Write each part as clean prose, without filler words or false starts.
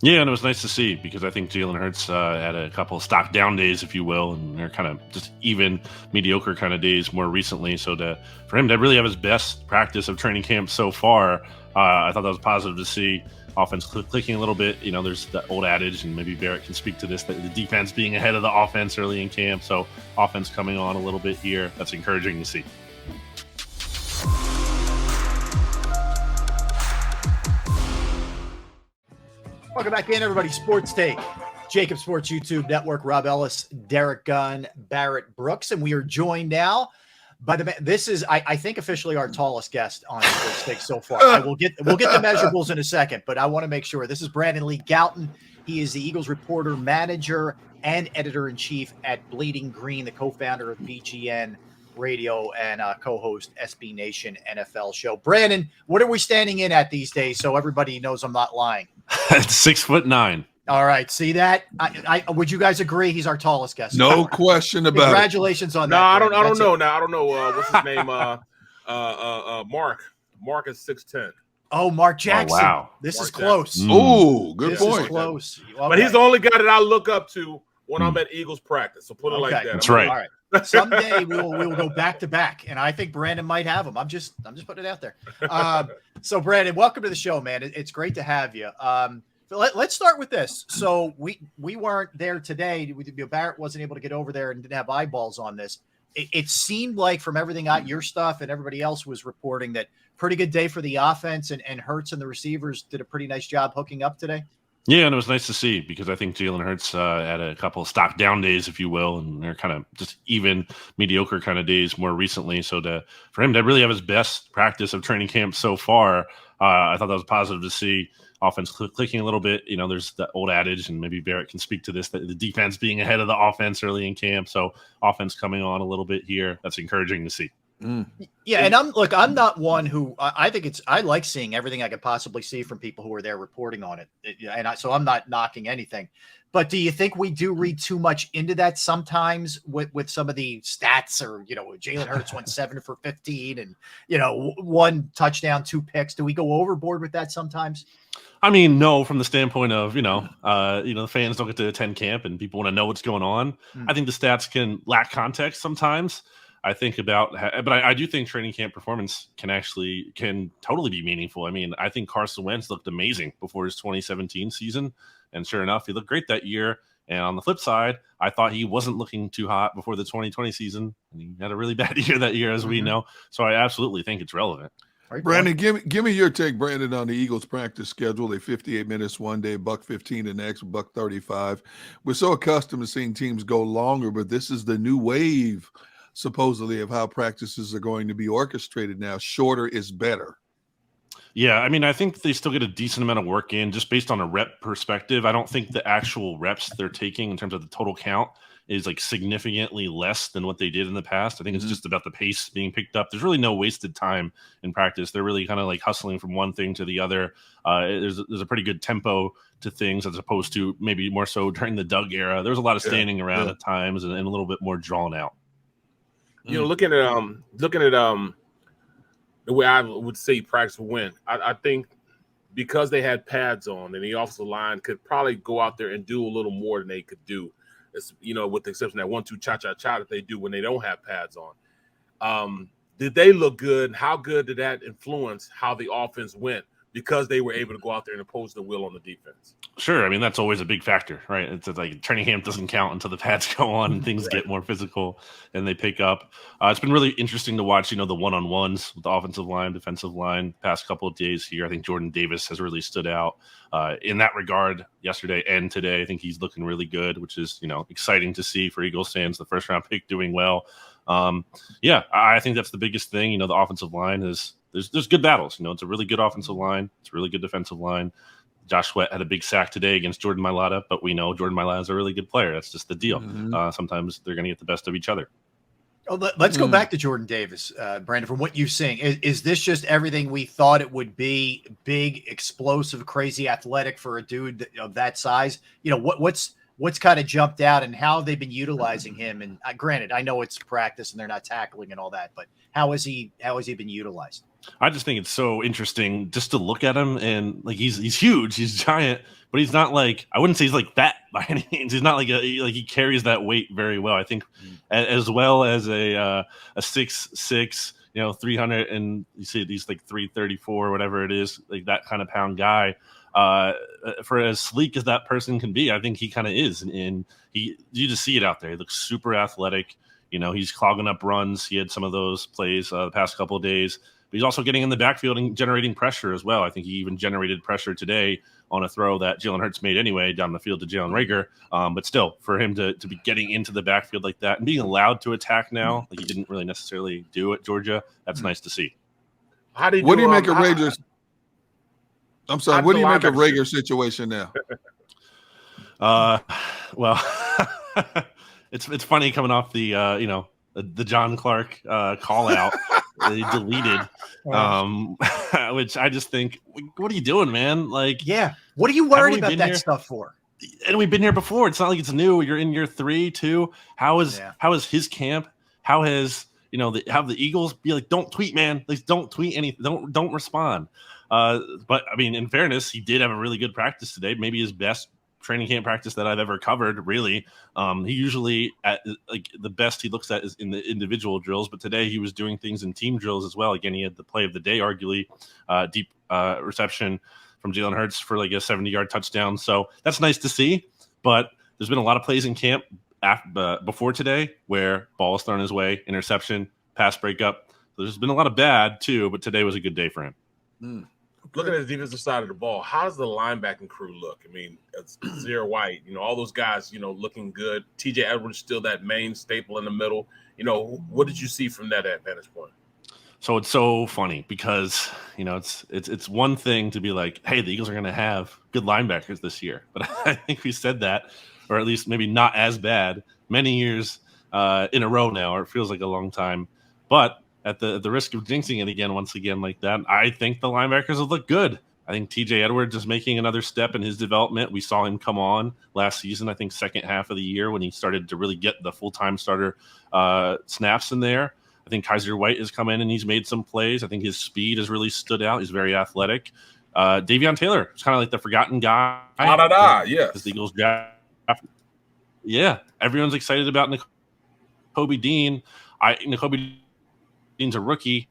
Yeah, and it was nice to see because I think Jalen Hurts had a couple of stock down days, if you will, and they're kind of just even mediocre kind of days more recently. So for him to really have his best practice of training camp so far, I thought that was positive to see. Offense clicking a little bit. There's the old adage, and maybe Barrett can speak to this, that the defense being ahead of the offense early in camp. So offense coming on a little bit here. That's encouraging to see. Welcome back in, everybody. Sports Take, JAKIB Sports YouTube Network. Rob Ellis, Derek Gunn, Barrett Brooks, and we are joined now by this is, I think, officially our tallest guest on Sports Take so far. We'll get the measurables in a second, but I want to make sure. This is Brandon Lee Gowton. He is the Eagles reporter, manager, and editor-in-chief at Bleeding Green, the co-founder of BGN Radio and co-host SB Nation NFL show. Brandon, what are we standing in at these days so everybody knows I'm not lying? 6'9". All right. See that? I would you guys agree he's our tallest guest? No question about Congratulations on that. No, I don't know. Now I don't know what's his name. Mark. Mark is 6'10". Oh, Mark Jackson. Oh, wow. This Mark is close. Oh, good point. This is close. Okay. But he's the only guy that I look up to when I'm at Eagles practice. So put it like that. That's right. All right. Someday we will go back to back, and I think Brandon might have him. I'm just putting it out there. So Brandon, welcome to the show, man. It's great to have you. Let's start with this. So we weren't there today. Barrett wasn't able to get over there and didn't have eyeballs on this. It seemed like from everything your stuff and everybody else was reporting that pretty good day for the offense, and Hurts and the receivers did a pretty nice job hooking up today. Yeah, and it was nice to see because I think Jalen Hurts had a couple of stock down days, if you will, and they're kind of just even mediocre kind of days more recently. So for him to really have his best practice of training camp so far, I thought that was positive to see. Offense clicking a little bit. There's the old adage, and maybe Barrett can speak to this, that the defense being ahead of the offense early in camp. So offense coming on a little bit here. That's encouraging to see. Yeah, and I'm not one who I think I like seeing everything I could possibly see from people who are there reporting on it, so I'm not knocking anything. But do you think we do read too much into that sometimes with some of the stats, or Jalen Hurts went 7 for 15 and 1 touchdown, 2 picks? Do we go overboard with that sometimes? I mean, no, from the standpoint of, the fans don't get to attend camp and people want to know what's going on. I think the stats can lack context sometimes. I think but I do think training camp performance can totally be meaningful. I mean, I think Carson Wentz looked amazing before his 2017 season. And sure enough, he looked great that year. And on the flip side, I thought he wasn't looking too hot before the 2020 season. And he had a really bad year that year, as we know. So I absolutely think it's relevant. Brandon, give me your take, Brandon, on the Eagles practice schedule. They 58 minutes one day, $1:15 the next, $1:35. We're so accustomed to seeing teams go longer, but this is the new wave, supposedly, of how practices are going to be orchestrated now. Shorter is better. Yeah, I mean, I think they still get a decent amount of work in just based on a rep perspective. I don't think the actual reps they're taking in terms of the total count is like significantly less than what they did in the past. I think it's just about the pace being picked up. There's really no wasted time in practice. They're really kind of like hustling from one thing to the other. There's a pretty good tempo to things as opposed to maybe more so during the Doug era. There's a lot of standing around at times and a little bit more drawn out. Looking at the way I would say practice will win, I think because they had pads on and the offensive line could probably go out there and do a little more than they could do. It's, with the exception of that 1-2 cha-cha-cha that they do when they don't have pads on. Did they look good? How good did that influence how the offense went because they were able to go out there and impose the will on the defense? Sure. I mean, that's always a big factor, right? It's like training camp doesn't count until the pads go on and things get more physical and they pick up. It's been really interesting to watch, the one-on-ones with the offensive line, defensive line, past couple of days here. I think Jordan Davis has really stood out in that regard yesterday and today. I think he's looking really good, which is, exciting to see for Eagles fans, the first round pick doing well. I think that's the biggest thing. The offensive line there's good battles. It's a really good offensive line. It's a really good defensive line. Josh Sweat had a big sack today against Jordan Mailata, but we know Jordan Mailata is a really good player. That's just the deal. Sometimes they're going to get the best of each other. Oh, let's go back to Jordan Davis, Brandon. From what you're saying, is this just everything we thought it would be? Big, explosive, crazy, athletic for a dude of that size. What's kind of jumped out, and how they've been utilizing him? And granted, I know it's practice and they're not tackling and all that, but how has he been utilized? I just think it's so interesting just to look at him, and like he's huge, he's giant, but he's not like, I wouldn't say he's like fat by any means. He's not like he carries that weight very well. I think as well as a 6'6", 300, and you see he's like 334, whatever it is, like that kind of pound guy. For as sleek as that person can be, I think he kind of is, and you just see it out there. He looks super athletic. He's clogging up runs. He had some of those plays the past couple of days. But he's also getting in the backfield and generating pressure as well. I think he even generated pressure today on a throw that Jalen Hurts made anyway down the field to Jalen Reagor. But still, for him to be getting into the backfield like that and being allowed to attack now, like he didn't really necessarily do at Georgia, that's nice to see. What do you make of Reagor's? I'm sorry. What do you make of Reagor's situation now? Well, it's funny coming off the the John Clark call out. They deleted, which I just think, what are you doing, man? Like, yeah, what are you worried about that stuff for? And we've been here before. It's not like it's new. You're in year 3, 2. How is his camp? How has have the Eagles be like, don't tweet, man? Like, don't tweet anything. Don't respond. But I mean, in fairness, he did have a really good practice today. Maybe his best training camp practice that I've ever covered, really. He usually at like the best he looks at is in the individual drills, but today he was doing things in team drills as well. Again, he had the play of the day, arguably deep reception from Jalen Hurts for like a 70-yard touchdown. So that's nice to see, but there's been a lot of plays in camp before today where ball is thrown his way, interception, pass breakup. So there's been a lot of bad too, but today was a good day for him. Looking at the defensive side of the ball, how does the linebacking crew look? I mean, it's Zero White, all those guys, looking good. TJ Edwards still that main staple in the middle. What did you see from that vantage point? So it's so funny because, it's one thing to be like, hey, the Eagles are going to have good linebackers this year. But I think we said that, or at least maybe not as bad, many years in a row now, or it feels like a long time. But at the risk of jinxing it again, once again like that, I think the linebackers will look good. I think TJ Edwards is making another step in his development. We saw him come on last season, I think second half of the year when he started to really get the full-time starter snaps in there. I think Kaiser White has come in and he's made some plays. I think his speed has really stood out. He's very athletic. Davion Taylor is kind of like the forgotten guy. Yeah. The Eagles draft. Yeah. Everyone's excited about Nakobe Dean. Nakobe Dean's a rookie.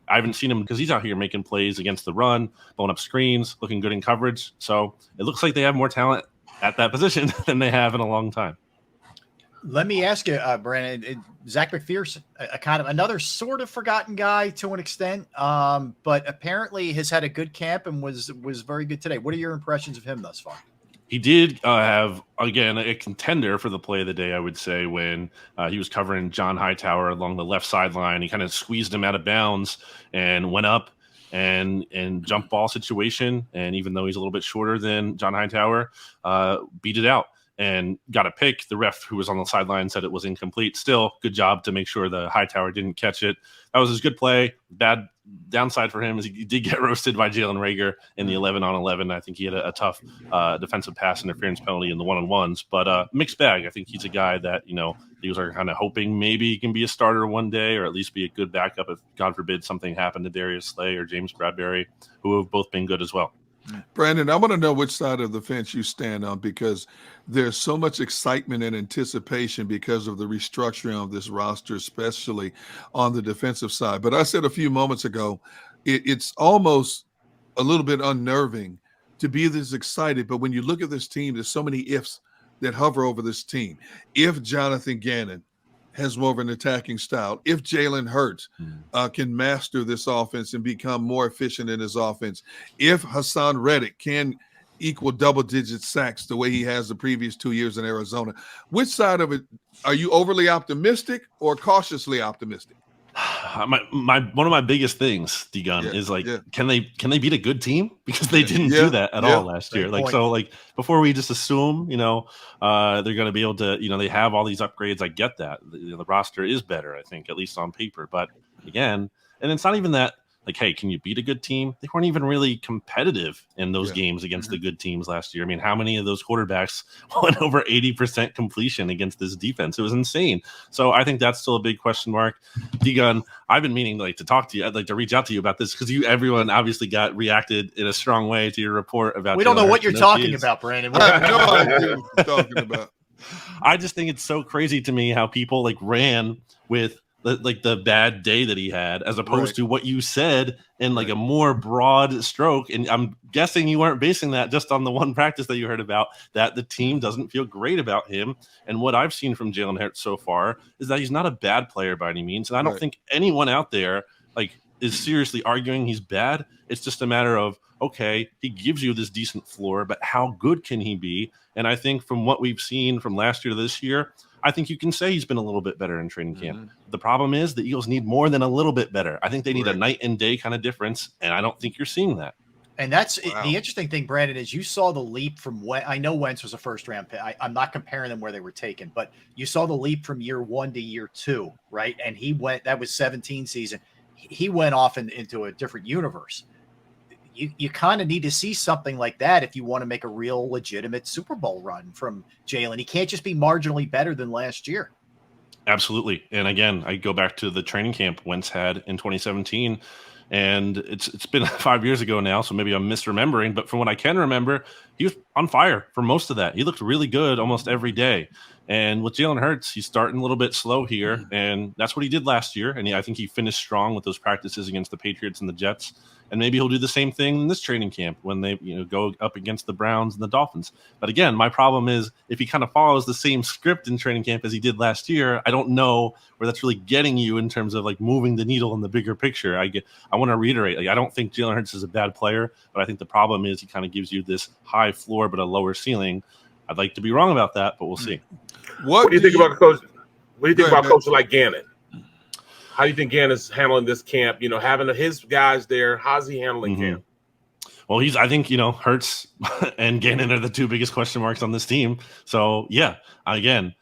I haven't seen him because he's out here making plays against the run, blowing up screens, looking good in coverage. So it looks like they have more talent at that position than they have in a long time. Let me ask you, Brandon, Zach McPherson, a kind of another sort of forgotten guy to an extent, but apparently has had a good camp and was very good today. What are your impressions of him thus far? He did have, again, a contender for the play of the day, I would say, when he was covering John Hightower along the left sideline. He kind of squeezed him out of bounds and went up and jump ball situation. And even though he's a little bit shorter than John Hightower, beat it out and got a pick. The ref who was on the sideline said it was incomplete. Still, good job to make sure the Hightower didn't catch it. That was his good play. Bad downside for him is he did get roasted by Jalen Reagor in the 11-on-11. I think he had a tough defensive pass interference penalty in the one-on-ones, but mixed bag. I think he's a guy that, these are kind of hoping maybe he can be a starter one day or at least be a good backup if, God forbid, something happened to Darius Slay or James Bradbury, who have both been good as well. Brandon, I want to know which side of the fence you stand on because there's so much excitement and anticipation because of the restructuring of this roster, especially on the defensive side. But I said a few moments ago, it's almost a little bit unnerving to be this excited. But when you look at this team, there's so many ifs that hover over this team. If Jonathan Gannon has more of an attacking style, if Jalen Hurts can master this offense and become more efficient in his offense, if Hassan Reddick can equal double-digit sacks the way he has the previous 2 years in Arizona, which side of it are you overly optimistic or cautiously optimistic? One of my biggest things, D-Gun, is like, can they beat a good team? Because they didn't do that at all last year. Like, before we just assume, they're going to be able to, they have all these upgrades. I get that the roster is better, I think, at least on paper. But again, and it's not even that like, hey, can you beat a good team? They weren't even really competitive in those games against the good teams last year. I mean, how many of those quarterbacks went over 80% completion against this defense? It was insane. So I think that's still a big question mark. D-Gun, I've been meaning to talk to you. I'd like to reach out to you about this because everyone obviously reacted in a strong way to your report about. We don't know what you're talking about, Brandon. I have no idea what you're talking about. I just think it's so crazy to me how people ran with the bad day that he had, as opposed to what you said in a more broad stroke. And I'm guessing you weren't basing that just on the one practice that you heard about, that the team doesn't feel great about him. And what I've seen from Jalen Hurts so far is that he's not a bad player by any means. And I don't think anyone out there is seriously arguing he's bad. It's just a matter of, okay, he gives you this decent floor, but how good can he be? And I think from what we've seen from last year to this year, I think you can say he's been a little bit better in training camp. The problem is the Eagles need more than a little bit better. I think they need a night and day kind of difference, and I don't think you're seeing that. And that's the interesting thing, Brandon, is you saw the leap from when I know Wentz was a first-round pick. I'm not comparing them where they were taken, but you saw the leap from year 1 to year 2, right? And that was 17 season. He went off into a different universe. You kind of need to see something like that if you want to make a real legitimate Super Bowl run from Jalen. He can't just be marginally better than last year. Absolutely. And again, I go back to the training camp Wentz had in 2017, and it's been 5 years ago now, so maybe I'm misremembering, but from what I can remember, he was on fire for most of that. He looked really good almost every day. And with Jalen Hurts, he's starting a little bit slow here, and that's what he did last year. And I think he finished strong with those practices against the Patriots and the Jets. And maybe he'll do the same thing in this training camp when they go up against the Browns and the Dolphins. But again, my problem is if he kind of follows the same script in training camp as he did last year, I don't know where that's really getting you in terms of moving the needle in the bigger picture. I want to reiterate, I don't think Jalen Hurts is a bad player, but I think the problem is he kind of gives you this high floor but a lower ceiling. I'd like to be wrong about that, but we'll see. What do you think about coach? What do you think about coaches like Gannon? How do you think Gannon's handling this camp? Having his guys there, how's he handling camp? Well, I think Hurts and Gannon are the two biggest question marks on this team. So yeah, again,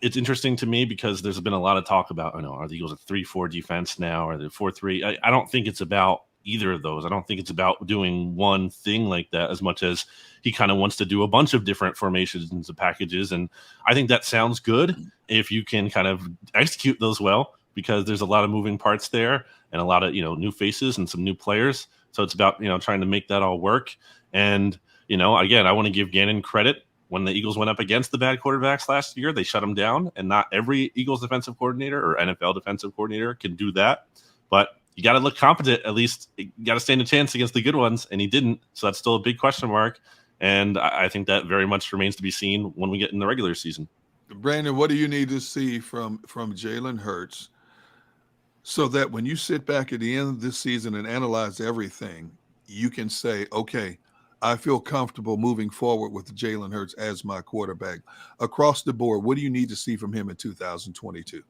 it's interesting to me because there's been a lot of talk about, are the Eagles a 3-4 defense now? Are they 4-3? I don't think it's about either of those. I don't think it's about doing one thing like that as much as he kind of wants to do a bunch of different formations and packages. And I think that sounds good if you can kind of execute those well, because there's a lot of moving parts there and a lot of, new faces and some new players. So it's about, trying to make that all work. And, again, I want to give Gannon credit. When the Eagles went up against the bad quarterbacks last year, they shut them down. And not every Eagles defensive coordinator or NFL defensive coordinator can do that. But you got to look competent. At least you got to stand a chance against the good ones. And he didn't. So that's still a big question mark. And I think that very much remains to be seen when we get in the regular season. Brandon, what do you need to see from Jalen Hurts so that when you sit back at the end of this season and analyze everything, you can say, okay, I feel comfortable moving forward with Jalen Hurts as my quarterback? Across the board, what do you need to see from him in 2022?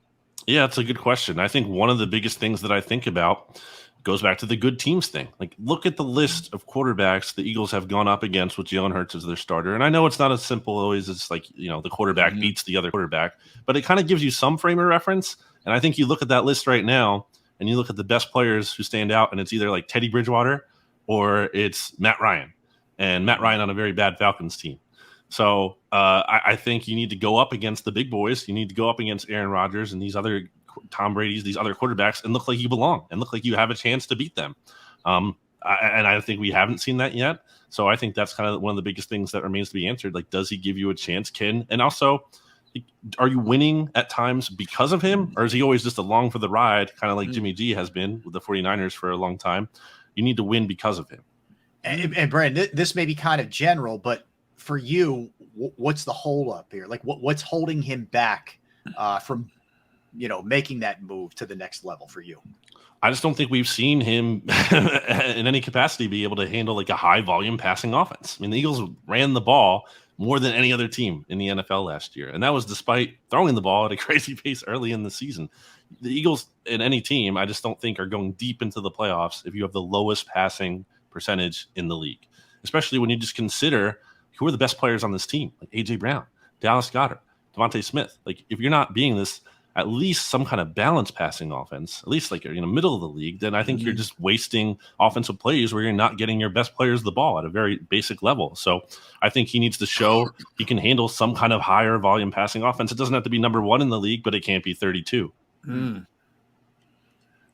Yeah, it's a good question. I think one of the biggest things that I think about goes back to the good teams thing. Look at the list of quarterbacks the Eagles have gone up against with Jalen Hurts as their starter. And I know it's not as simple always as the quarterback beats the other quarterback, but it kind of gives you some frame of reference. And I think you look at that list right now and you look at the best players who stand out, and it's either Teddy Bridgewater or it's Matt Ryan, and Matt Ryan on a very bad Falcons team. So I think you need to go up against the big boys. You need to go up against Aaron Rodgers and these other Tom Brady's, these other quarterbacks, and look like you belong and look like you have a chance to beat them. And I think we haven't seen that yet. So I think that's kind of one of the biggest things that remains to be answered. Does he give you a chance, and also, are you winning at times because of him, or is he always just along for the ride, kind of like Jimmy G has been with the 49ers for a long time? You need to win because of him. And Brandon, this may be kind of general, but for you, what's the hold up here? What's holding him back from making that move to the next level for you? I just don't think we've seen him in any capacity be able to handle a high volume passing offense. I mean, the Eagles ran the ball more than any other team in the NFL last year. And that was despite throwing the ball at a crazy pace early in the season. The Eagles in any team, I just don't think are going deep into the playoffs if you have the lowest passing percentage in the league, especially when you just consider who are the best players on this team, like A.J. Brown, Dallas Goedert, Devontae Smith. If you're not being this at least some kind of balanced passing offense, at least like you're in the middle of the league, then I think you're just wasting offensive plays where you're not getting your best players the ball at a very basic level. So I think he needs to show he can handle some kind of higher volume passing offense. It doesn't have to be number 1 in the league, but it can't be 32.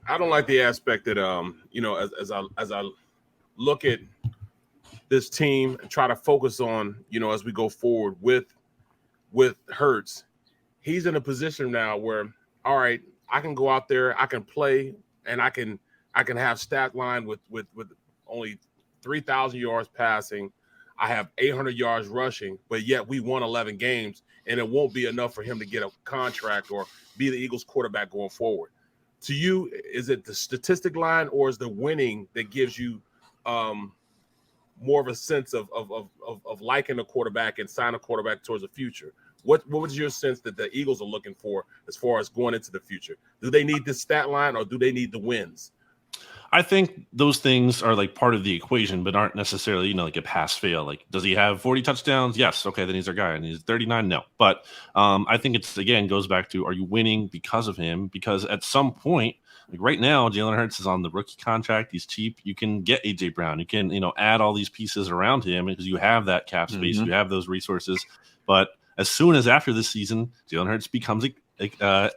I don't like the aspect that as I look at this team and try to focus on, as we go forward with Hurts, he's in a position now where, all right, I can go out there, I can play, and I can have stat line with only 3,000 yards passing. I have 800 yards rushing, but yet we won 11 games, and it won't be enough for him to get a contract or be the Eagles quarterback going forward. To you, is it the statistic line, or is the winning that gives you more of a sense of liking a quarterback and sign a quarterback towards the future? What was your sense that the Eagles are looking for as far as going into the future? Do they need this stat line, or do they need the wins? I think those things are like part of the equation, but aren't necessarily, like a pass fail. Like, does he have 40 touchdowns? Yes. Okay, then he's our guy. And he's 39? No. But I think it's, again, goes back to, are you winning because of him? Because at some point, like right now, Jalen Hurts is on the rookie contract. He's cheap. You can get A.J. Brown. You can, add all these pieces around him because you have that cap space. You have those resources. But as soon as after this season, Jalen Hurts becomes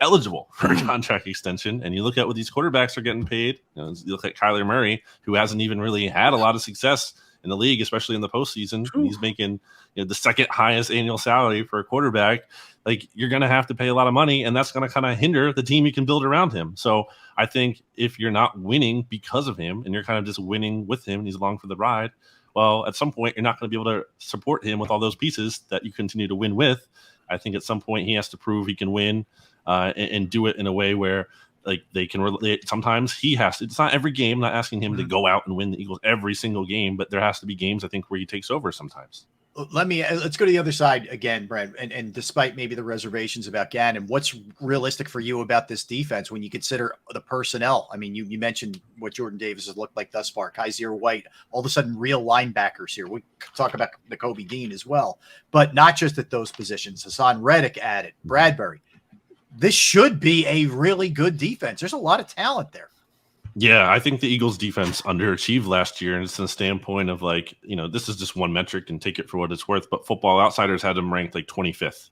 eligible for a contract extension, and you look at what these quarterbacks are getting paid. You look at Kyler Murray, who hasn't even really had a lot of success in the league, especially in the postseason. He's making the second highest annual salary for a quarterback. Like, you're going to have to pay a lot of money, and that's going to kind of hinder the team you can build around him. So I think if you're not winning because of him, and you're kind of just winning with him, and he's along for the ride, well, at some point, you're not going to be able to support him with all those pieces that you continue to win with. I think at some point he has to prove he can win and do it in a way where like they can relate. Sometimes he has to. It's not every game. I'm not asking him to go out and win the Eagles every single game, but there has to be games, I think, where he takes over sometimes. Let's go to the other side again, Brent. And despite maybe the reservations about Gannon, what's realistic for you about this defense when you consider the personnel? I mean, you mentioned what Jordan Davis has looked like thus far. Kaiser White, all of a sudden, real linebackers here. We talk about the Kobe Dean as well, but not just at those positions. Hassan Reddick added, Bradbury. This should be a really good defense. There's a lot of talent there. Yeah, I think the Eagles defense underachieved last year. And it's in the standpoint of like, this is just one metric and take it for what it's worth. But Football Outsiders had them ranked like 25th.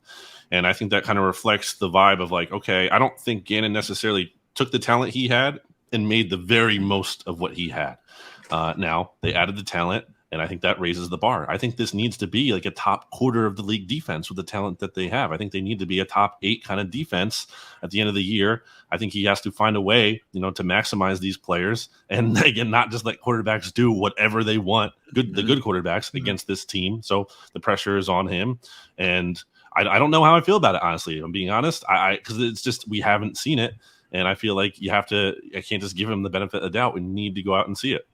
And I think that kind of reflects the vibe of like, okay, I don't think Gannon necessarily took the talent he had and made the very most of what he had. Now they added the talent, and I think that raises the bar. I think this needs to be like a top quarter of the league defense with the talent that they have. I think they need to be a top 8 kind of defense at the end of the year. I think he has to find a way, to maximize these players and again, not just let quarterbacks do whatever they want, the good quarterbacks against this team. So the pressure is on him. And I don't know how I feel about it, honestly. If I'm being honest, because it's just, we haven't seen it. And I feel like I can't just give him the benefit of the doubt. We need to go out and see it.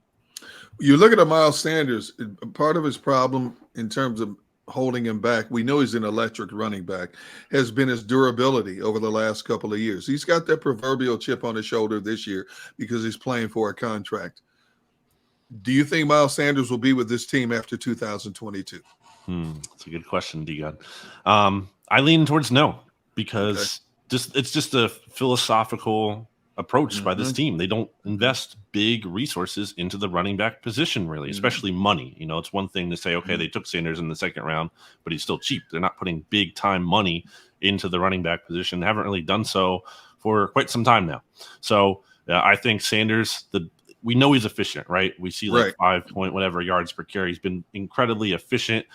You look at Miles Sanders, part of his problem in terms of holding him back, we know he's an electric running back, has been his durability over the last couple of years. He's got that proverbial chip on his shoulder this year because he's playing for a contract. Do you think Miles Sanders will be with this team after 2022? That's a good question, D-God. I lean towards no, because it's just a philosophical approach by this team. They don't invest big resources into the running back position, really, especially money. It's one thing to say, okay, they took Sanders in the second round, but he's still cheap. They're not putting big time money into the running back position. They haven't really done so for quite some time now. So I think Sanders, we know he's efficient, right? We see like 5 point whatever yards per carry. He's been incredibly efficient,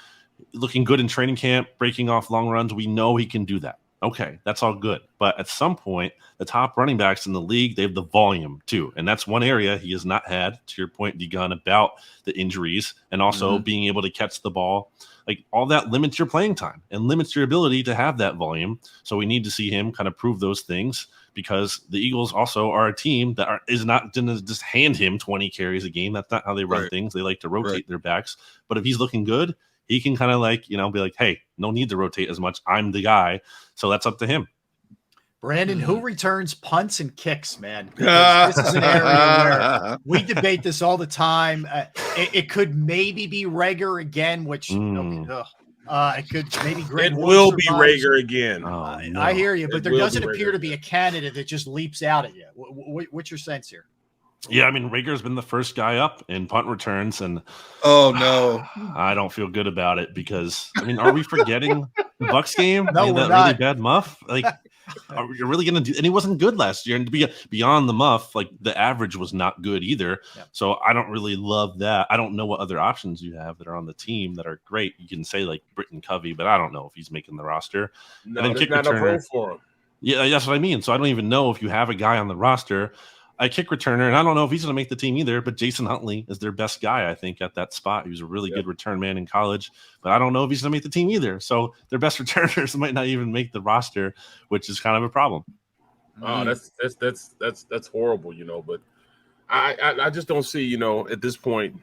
looking good in training camp, breaking off long runs. We know he can do that. Okay, that's all good. But at some point, the top running backs in the league, they have the volume too. And that's one area he has not had, to your point, D-Gun, about the injuries and also being able to catch the ball. Like, all that limits your playing time and limits your ability to have that volume. So we need to see him kind of prove those things, because the Eagles also are a team that is not going to just hand him 20 carries a game. That's not how they run things. They like to rotate their backs. But if he's looking good, he can kind of like, be like, hey, no need to rotate as much. I'm the guy. So that's up to him. Brandon, who returns punts and kicks, man? Because this is an area where we debate this all the time. It could maybe be Reagor again, which It could maybe Greg It Ward will be survives. Rager again. Oh, no. I hear you, but It there will doesn't be appear Rager to be a candidate that just leaps out at you. What's your sense here? Yeah, I mean, Rager's been the first guy up in punt returns, and Oh no, I don't feel good about it because, I mean, are we forgetting the Bucks game? No, I mean, we're that really not. bad muff. Like, are we really going to do? And he wasn't good last year. And to be beyond the muff, like the average was not good either. Yeah. So I don't really love that. I don't know what other options you have that are on the team that are great. You can say like Britton Covey, but I don't know if he's making the roster. No, and then there's kick not enough returner. room for him. Yeah, that's what I mean. So I don't even know if you have a guy on the roster. I kick returner, and I don't know if he's going to make the team either, but Jason Huntley is their best guy, I think, at that spot. He was a really good return man in college, but I don't know if he's going to make the team either. So their best returners might not even make the roster, which is kind of a problem. Oh, that's horrible, but I just don't see, at this point,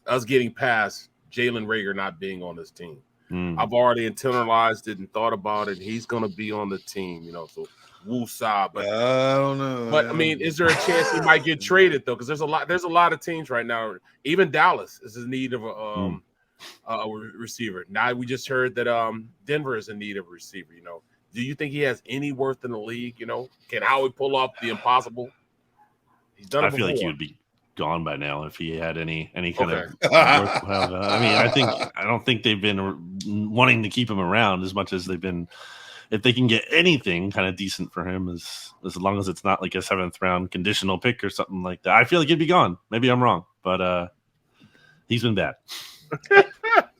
us getting past Jalen Rager not being on this team. I've already internalized it and thought about it. He's going to be on the team, so woosah. But I don't know. But I mean, is there a chance he might get traded though? Because there's a lot of teams right now. Even Dallas is in need of a receiver. Now we just heard that Denver is in need of a receiver. Do you think he has any worth in the league? Can Howie pull off the impossible? He's done it before. I feel like he would be gone by now if he had any kind of worth. I mean, I don't think they've been wanting to keep him around as much as they've been. If they can get anything kind of decent for him, as long as it's not like a 7th round conditional pick or something like that, I feel like he'd be gone. Maybe I'm wrong, but he's been bad.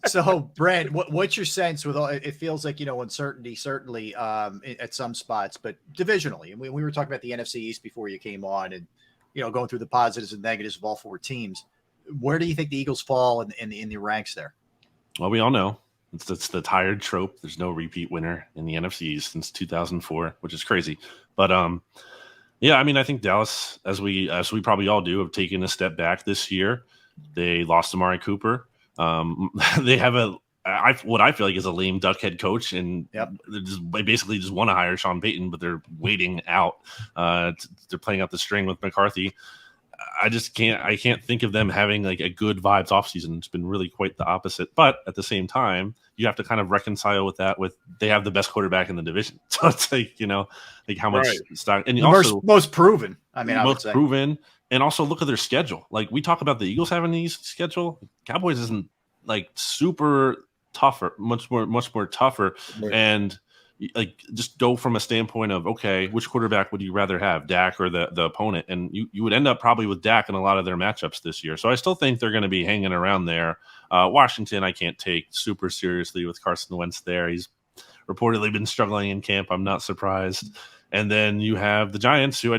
So, Brent, what's your sense with all? It feels like uncertainty certainly at some spots, but divisionally. And we were talking about the NFC East before you came on, and going through the positives and negatives of all 4 teams. Where do you think the Eagles fall in the ranks there? Well, we all know. It's the tired trope. There's no repeat winner in the NFC since 2004, which is crazy. But yeah, I mean, I think Dallas, as we probably all do, have taken a step back this year. They lost Amari Cooper. They have what I feel like is a lame duck head coach, and they basically just want to hire Sean Payton, but they're waiting out. They're playing out the string with McCarthy. I can't think of them having like a good vibes offseason. It's been really quite the opposite. But at the same time, you have to kind of reconcile with that. They have the best quarterback in the division, so it's like how much stock and also most proven. I mean, most proven, and also look at their schedule. Like we talk about the Eagles having the easy schedule, Cowboys isn't like super tougher, much more tougher, and like just go from a standpoint of okay, which quarterback would you rather have, Dak or the opponent? And you would end up probably with Dak in a lot of their matchups this year. So I still think they're going to be hanging around there. Washington, I can't take super seriously with Carson Wentz there. He's reportedly been struggling in camp. I'm not surprised. And then you have the Giants, who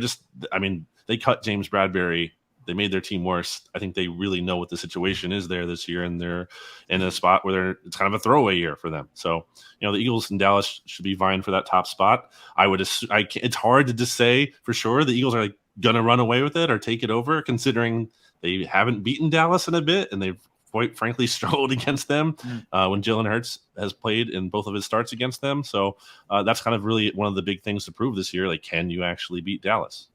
they cut James Bradbury. They made their team worse. I think they really know what the situation is there this year, and they're in a spot where it's kind of a throwaway year for them. So, the Eagles and Dallas should be vying for that top spot. I would assume, it's hard to just say for sure the Eagles are going to run away with it or take it over, considering they haven't beaten Dallas in a bit, and they've quite frankly struggled against them when Jalen Hurts has played in both of his starts against them. So that's kind of really one of the big things to prove this year. Like, can you actually beat Dallas?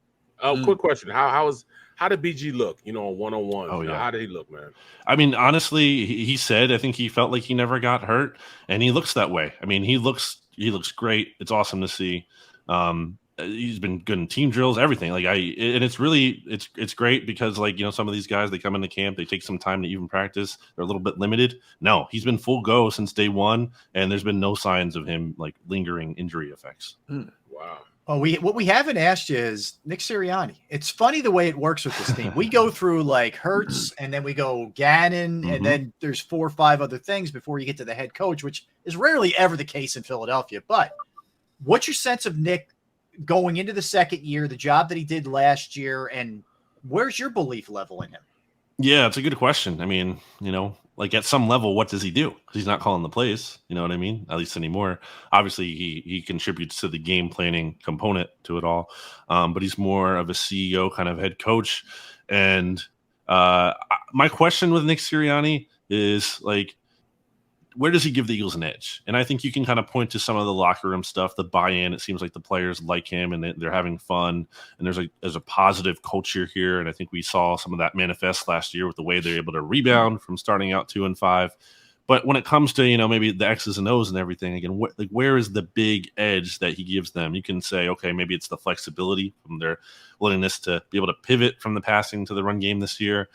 Quick question: How did BG look? On one-on-one. Oh yeah, how did he look, man? I mean, honestly, he said I think he felt like he never got hurt, and he looks that way. I mean, he looks great. It's awesome to see. He's been good in team drills, everything. And it's really it's great because some of these guys, they come into camp, they take some time to even practice. They're a little bit limited. No, he's been full go since day one, and there's been no signs of him lingering injury effects. Wow. Oh, what we haven't asked you is Nick Sirianni. It's funny the way it works with this team. We go through Hurts, and then we go Gannon, and then there's 4 or 5 other things before you get to the head coach, which is rarely ever the case in Philadelphia. But what's your sense of Nick going into the second year, the job that he did last year, and where's your belief level in him? Yeah, it's a good question. I mean, at some level, what does he do? Because he's not calling the plays. You know what I mean? At least anymore. Obviously, he contributes to the game planning component to it all. But he's more of a CEO kind of head coach. And my question with Nick Sirianni is where does he give the Eagles an edge? And I think you can kind of point to some of the locker room stuff, the buy-in. It seems like the players like him and they're having fun. And there's a positive culture here. And I think we saw some of that manifest last year with the way they're able to rebound from starting out 2-5. But when it comes to, maybe the X's and O's and everything, again, where is the big edge that he gives them? You can say, okay, maybe it's the flexibility from their willingness to be able to pivot from the passing to the run game this year.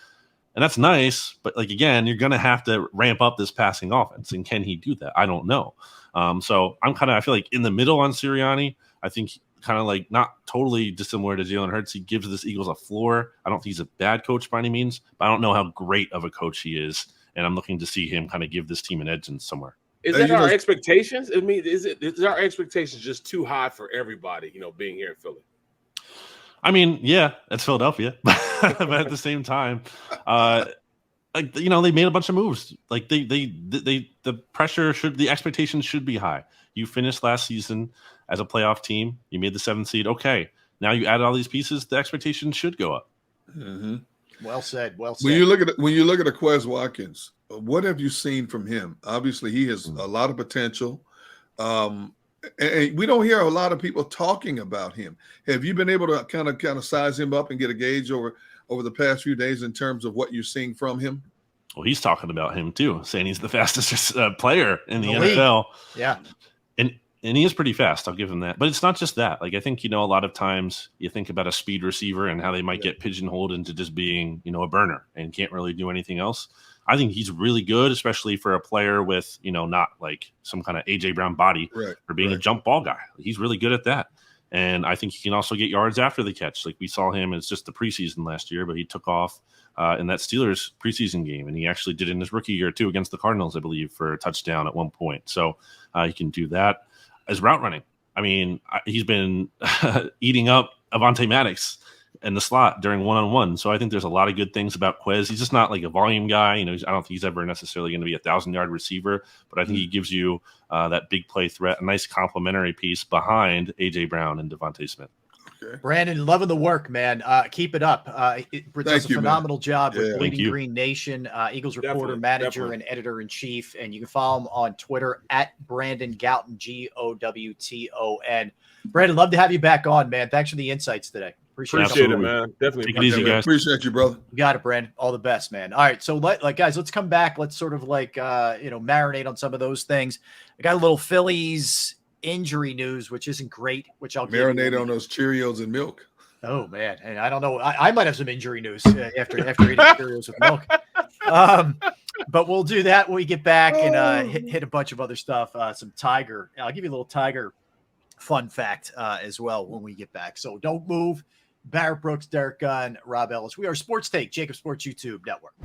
And that's nice, but again, you're going to have to ramp up this passing offense. And can he do that? I don't know. So I feel like in the middle on Sirianni. I think kind of not totally dissimilar to Jalen Hurts. He gives this Eagles a floor. I don't think he's a bad coach by any means, but I don't know how great of a coach he is. And I'm looking to see him kind of give this team an edge in somewhere. Is that our expectations? I mean, is our expectations just too high for everybody, being here in Philly? I mean, yeah, it's Philadelphia. But at the same time, they made a bunch of moves. The pressure the expectations should be high. You finished last season as a playoff team. You made the 7th seed. Okay. Now you added all these pieces. The expectations should go up. Mm-hmm. Well said. Well said. When you look at Quez Watkins, what have you seen from him? Obviously, he has a lot of potential. And we don't hear a lot of people talking about him. Have you been able to kind of size him up and get a gauge over the past few days in terms of what you're seeing from him? Well, he's talking about him too, saying he's the fastest player in the NFL. Yeah. And he is pretty fast. I'll give him that. But it's not just that. I think, a lot of times you think about a speed receiver and how they might get pigeonholed into just being, a burner and can't really do anything else. I think he's really good, especially for a player with, not some kind of A.J. Brown body for being a jump ball guy. He's really good at that. And I think he can also get yards after the catch. We saw him as just the preseason last year, but he took off in that Steelers preseason game. And he actually did it in his rookie year, too, against the Cardinals, I believe, for a touchdown at one point. So he can do that. As route running, I mean, he's been eating up Avonte Maddox in the slot during one-on-one. So I think there's a lot of good things about Quez. He's just not a volume guy. I don't think he's ever necessarily going to be a 1,000-yard receiver, but I think he gives you that big play threat, a nice complementary piece behind A.J. Brown and Devontae Smith. Okay. Brandon, loving the work, man. Keep it up. Britt does a phenomenal job with Bleeding Green Nation, Eagles reporter, manager, and editor-in-chief. And you can follow him on Twitter at Brandon Gowton, Gowton. Brandon, love to have you back on, man. Thanks for the insights today. Appreciate it, man. Definitely. Take it easy, guys. Appreciate you, brother. You got it, Brandon. All the best, man. All right. So, guys, let's come back. Let's sort of marinate on some of those things. I got a little Phillies injury news, which isn't great, which I'll marinate on those Cheerios and milk. Oh man, and I don't know. I might have some injury news after eating Cheerios with milk. But we'll do that when we get back and hit a bunch of other stuff. Some Tiger. I'll give you a little Tiger fun fact as well when we get back. So don't move. Barrett Brooks, Derek Gunn, Rob Ellis. We are Sports Take, JAKIB Sports YouTube Network.